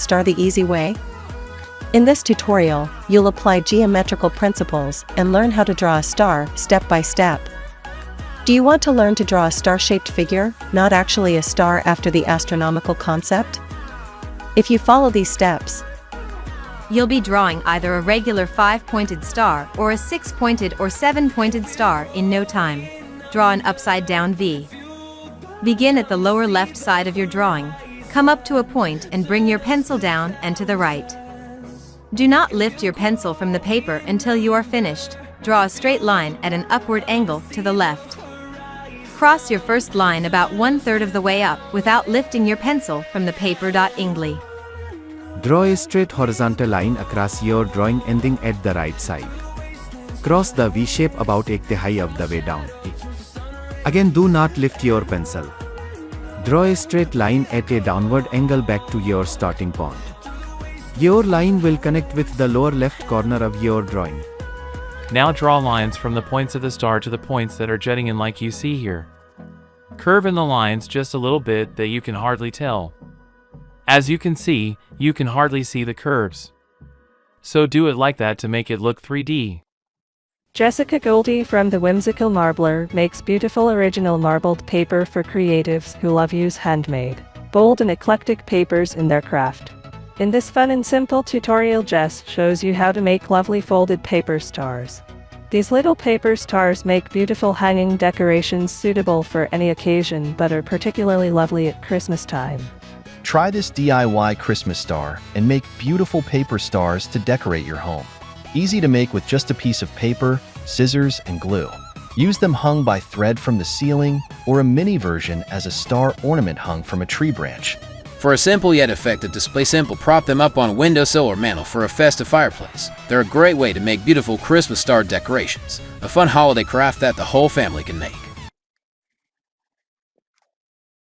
star the easy way? In this tutorial, you'll apply geometrical principles and learn how to draw a star step by step. Do you want to learn to draw a star-shaped figure, not actually a star after the astronomical concept? If you follow these steps, you'll be drawing either a regular 5-pointed star or a 6-pointed or 7-pointed star in no time. Draw an upside-down V. Begin at the lower left side of your drawing. Come up to a point and bring your pencil down and to the right. Do not lift your pencil from the paper until you are finished. Draw a straight line at an upward angle to the left. Cross your first line about 1/3 of the way up without lifting your pencil from the paper. Ingly. Draw a straight horizontal line across your drawing ending at the right side. Cross the V shape about 1/3 of the way down. Again, do not lift your pencil. Draw a straight line at a downward angle back to your starting point. Your line will connect with the lower left corner of your drawing. Now draw lines from the points of the star to the points that are jutting in like you see here. Curve in the lines just a little bit that you can hardly tell. As you can see, you can hardly see the curves. So do it like that to make it look 3D. Jessica Goldie from The Whimsical Marbler makes beautiful original marbled paper for creatives who love use handmade, bold and eclectic papers in their craft. In this fun and simple tutorial, Jess shows you how to make lovely folded paper stars. These little paper stars make beautiful hanging decorations suitable for any occasion but are particularly lovely at Christmas time. Try this DIY Christmas star and make beautiful paper stars to decorate your home. Easy to make with just a piece of paper, scissors, and glue. Use them hung by thread from the ceiling or a mini version as a star ornament hung from a tree branch. For a simple yet effective display, prop them up on a windowsill or mantel for a festive fireplace. They're a great way to make beautiful Christmas star decorations, a fun holiday craft that the whole family can make.